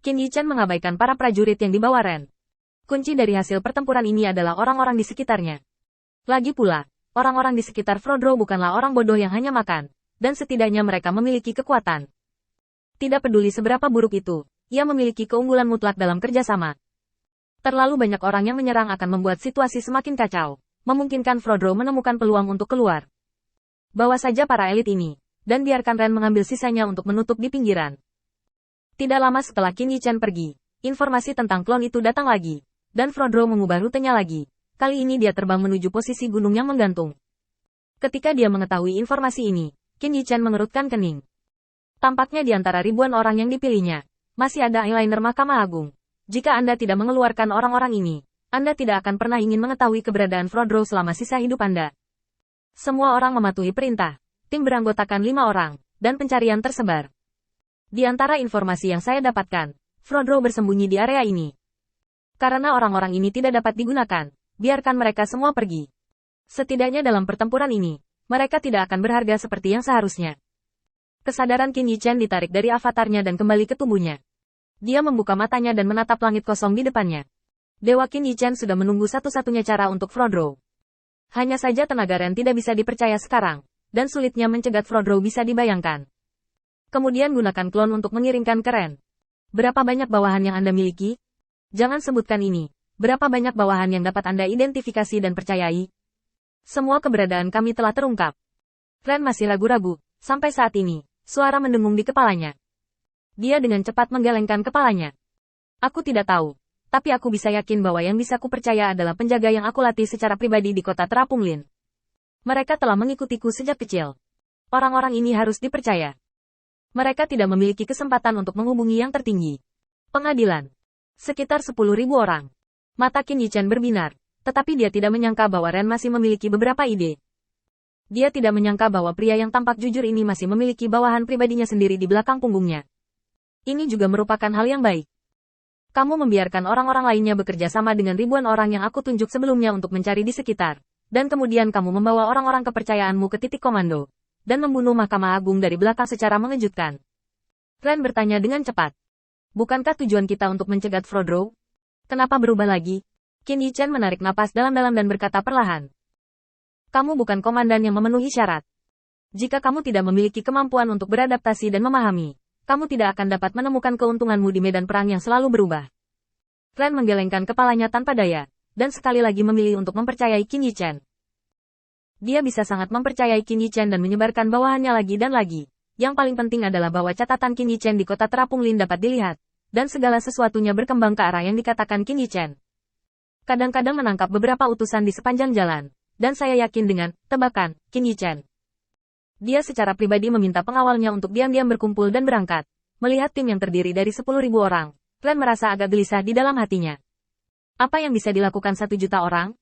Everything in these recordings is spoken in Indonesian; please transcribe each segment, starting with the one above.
Qin Yichen mengabaikan para prajurit yang dibawa Ren. Kunci dari hasil pertempuran ini adalah orang-orang di sekitarnya. Lagi pula, orang-orang di sekitar Frodro bukanlah orang bodoh yang hanya makan, dan setidaknya mereka memiliki kekuatan. Tidak peduli seberapa buruk itu, ia memiliki keunggulan mutlak dalam kerjasama. Terlalu banyak orang yang menyerang akan membuat situasi semakin kacau, memungkinkan Frodro menemukan peluang untuk keluar. Bawa saja para elit ini, dan biarkan Ren mengambil sisanya untuk menutup di pinggiran. Tidak lama setelah Qin Yichen pergi, informasi tentang klon itu datang lagi, dan Frodro mengubah rutenya lagi. Kali ini dia terbang menuju posisi gunung yang menggantung. Ketika dia mengetahui informasi ini, Qin Yichen mengerutkan kening. Tampaknya di antara ribuan orang yang dipilihnya, masih ada eyeliner Mahkamah Agung. Jika Anda tidak mengeluarkan orang-orang ini, Anda tidak akan pernah ingin mengetahui keberadaan Frodro selama sisa hidup Anda. Semua orang mematuhi perintah. Tim beranggotakan 5 orang, dan pencarian tersebar. Di antara informasi yang saya dapatkan, Frodro bersembunyi di area ini. Karena orang-orang ini tidak dapat digunakan, biarkan mereka semua pergi. Setidaknya dalam pertempuran ini, mereka tidak akan berharga seperti yang seharusnya. Kesadaran Qin Yichen ditarik dari avatarnya dan kembali ke tubuhnya. Dia membuka matanya dan menatap langit kosong di depannya. Dewa Qin Yichen sudah menunggu satu-satunya cara untuk Frodro. Hanya saja tenaga Ren tidak bisa dipercaya sekarang, dan sulitnya mencegat Frodro bisa dibayangkan. Kemudian gunakan klon untuk mengiringkan ke Ren. Berapa banyak bawahan yang Anda miliki? Jangan sebutkan ini. Berapa banyak bawahan yang dapat Anda identifikasi dan percayai? Semua keberadaan kami telah terungkap. Ren masih ragu-ragu. Sampai saat ini, suara mendengung di kepalanya. Dia dengan cepat menggelengkan kepalanya. Aku tidak tahu. Tapi aku bisa yakin bahwa yang bisa kupercaya adalah penjaga yang aku latih secara pribadi di kota Terapung Lin. Mereka telah mengikutiku sejak kecil. Orang-orang ini harus dipercaya. Mereka tidak memiliki kesempatan untuk menghubungi yang tertinggi. Pengadilan. Sekitar 10.000 orang. Mata Qin Yichen berbinar, tetapi dia tidak menyangka bahwa Ren masih memiliki beberapa ide. Dia tidak menyangka bahwa pria yang tampak jujur ini masih memiliki bawahan pribadinya sendiri di belakang punggungnya. Ini juga merupakan hal yang baik. Kamu membiarkan orang-orang lainnya bekerja sama dengan ribuan orang yang aku tunjuk sebelumnya untuk mencari di sekitar, dan kemudian kamu membawa orang-orang kepercayaanmu ke titik komando, dan membunuh Mahkamah Agung dari belakang secara mengejutkan. Ren bertanya dengan cepat. Bukankah tujuan kita untuk mencegat Frodro? Kenapa berubah lagi? Qin Yichen menarik napas dalam-dalam dan berkata perlahan. Kamu bukan komandan yang memenuhi syarat. Jika kamu tidak memiliki kemampuan untuk beradaptasi dan memahami, kamu tidak akan dapat menemukan keuntunganmu di medan perang yang selalu berubah. Ren menggelengkan kepalanya tanpa daya, dan sekali lagi memilih untuk mempercayai Qin Yichen. Dia bisa sangat mempercayai Qin Yichen dan menyebarkan bawahannya lagi dan lagi. Yang paling penting adalah bahwa catatan Qin Yichen di kota Terapung Lin dapat dilihat, dan segala sesuatunya berkembang ke arah yang dikatakan Qin Yichen. Kadang-kadang menangkap beberapa utusan di sepanjang jalan, dan saya yakin dengan tebakan Qin Yichen. Dia secara pribadi meminta pengawalnya untuk diam-diam berkumpul dan berangkat. Melihat tim yang terdiri dari 10.000 orang, Ren merasa agak gelisah di dalam hatinya. Apa yang bisa dilakukan 1 juta orang?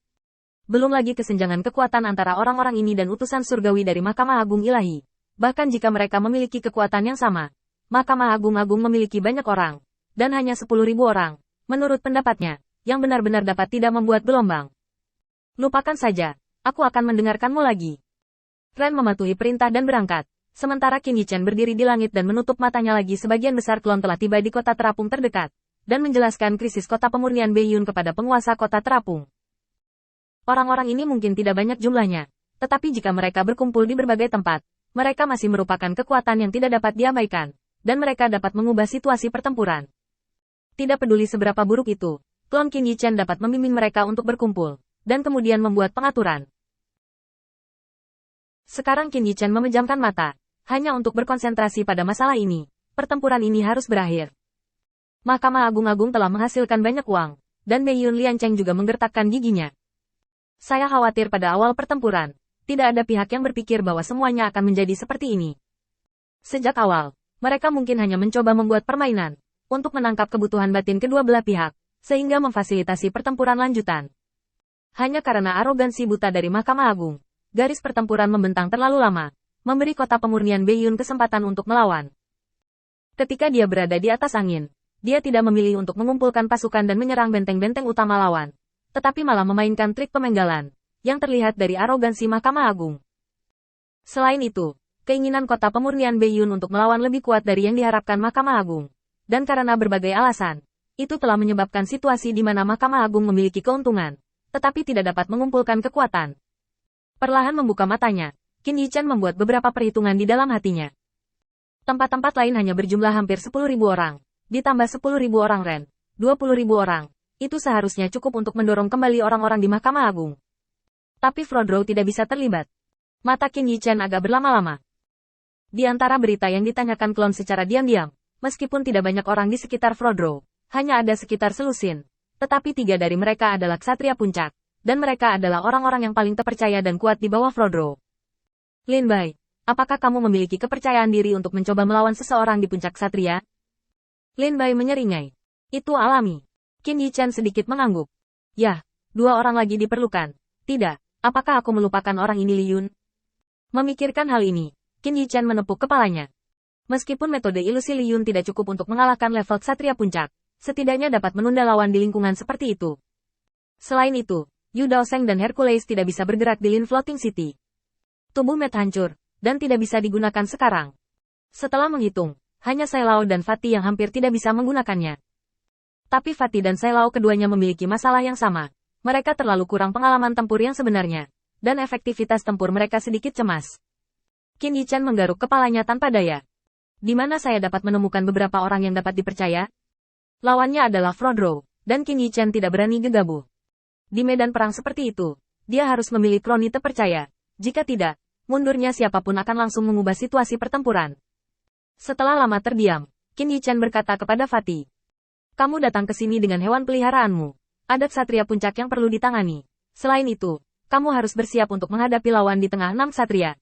Belum lagi kesenjangan kekuatan antara orang-orang ini dan utusan surgawi dari Mahkamah Agung Ilahi. Bahkan jika mereka memiliki kekuatan yang sama, Mahkamah Agung memiliki banyak orang, dan hanya 10.000 orang, menurut pendapatnya, yang benar-benar dapat tidak membuat gelombang. Lupakan saja, aku akan mendengarkanmu lagi. Ren mematuhi perintah dan berangkat, sementara Qin Yichen berdiri di langit dan menutup matanya lagi. Sebagian besar klon telah tiba di kota terapung terdekat, dan menjelaskan krisis kota pemurnian Beiyun kepada penguasa kota terapung. Orang-orang ini mungkin tidak banyak jumlahnya, tetapi jika mereka berkumpul di berbagai tempat, mereka masih merupakan kekuatan yang tidak dapat diabaikan, dan mereka dapat mengubah situasi pertempuran. Tidak peduli seberapa buruk itu, klon Qin Yichen dapat membimbing mereka untuk berkumpul, dan kemudian membuat pengaturan. Sekarang Qin Yichen memejamkan mata, hanya untuk berkonsentrasi pada masalah ini. Pertempuran ini harus berakhir. Mahkamah Agung telah menghasilkan banyak uang, dan Beiyun Liancheng juga menggertakkan giginya. Saya khawatir pada awal pertempuran, tidak ada pihak yang berpikir bahwa semuanya akan menjadi seperti ini. Sejak awal, mereka mungkin hanya mencoba membuat permainan, untuk menangkap kebutuhan batin kedua belah pihak, sehingga memfasilitasi pertempuran lanjutan. Hanya karena arogansi buta dari Mahkamah Agung, garis pertempuran membentang terlalu lama, memberi kota pemurnian Beiyun kesempatan untuk melawan. Ketika dia berada di atas angin, dia tidak memilih untuk mengumpulkan pasukan dan menyerang benteng-benteng utama lawan, tetapi malah memainkan trik pemenggalan, yang terlihat dari arogansi Mahkamah Agung. Selain itu, keinginan kota pemurnian Beiyun untuk melawan lebih kuat dari yang diharapkan Mahkamah Agung. dan karena berbagai alasan, itu telah menyebabkan situasi di mana Mahkamah Agung memiliki keuntungan, tetapi tidak dapat mengumpulkan kekuatan. Perlahan membuka matanya, Qin Yichen membuat beberapa perhitungan di dalam hatinya. Tempat-tempat lain hanya berjumlah hampir 10.000 orang, ditambah 10.000 orang Ren, 20.000 orang, itu seharusnya cukup untuk mendorong kembali orang-orang di Mahkamah Agung. Tapi Frodro tidak bisa terlibat. Mata Qin Yichen agak berlama-lama. Di antara berita yang ditanyakan klon secara diam-diam, meskipun tidak banyak orang di sekitar Frodro, hanya ada sekitar selusin, tetapi 3 dari mereka adalah ksatria puncak, dan mereka adalah orang-orang yang paling terpercaya dan kuat di bawah Frodro. Lin Bai, apakah kamu memiliki kepercayaan diri untuk mencoba melawan seseorang di puncak ksatria? Lin Bai menyeringai. Itu alami. Qin Yichen sedikit mengangguk. Yah, 2 orang lagi diperlukan. Tidak, apakah aku melupakan orang ini Li Yun? Memikirkan hal ini, Qin Yichen menepuk kepalanya. Meskipun metode ilusi Li Yun tidak cukup untuk mengalahkan level ksatria puncak, setidaknya dapat menunda lawan di lingkungan seperti itu. Selain itu, Yu Daoseng dan Hercules tidak bisa bergerak di Lin Floating City. Tubuh Matt hancur, dan tidak bisa digunakan sekarang. Setelah menghitung, hanya Sai Lao dan Fatih yang hampir tidak bisa menggunakannya. Tapi Fatih dan Sai Lao keduanya memiliki masalah yang sama. Mereka terlalu kurang pengalaman tempur yang sebenarnya, dan efektivitas tempur mereka sedikit cemas. Qin Yichen menggaruk kepalanya tanpa daya. Di mana saya dapat menemukan beberapa orang yang dapat dipercaya? Lawannya adalah Frodro, dan Qin Yichen tidak berani gegabah. Di medan perang seperti itu, dia harus memilih kroni terpercaya. Jika tidak, mundurnya siapapun akan langsung mengubah situasi pertempuran. Setelah lama terdiam, Qin Yichen berkata kepada Fatih. Kamu datang ke sini dengan hewan peliharaanmu. Ada ksatria puncak yang perlu ditangani. Selain itu, kamu harus bersiap untuk menghadapi lawan di tengah 6 ksatria.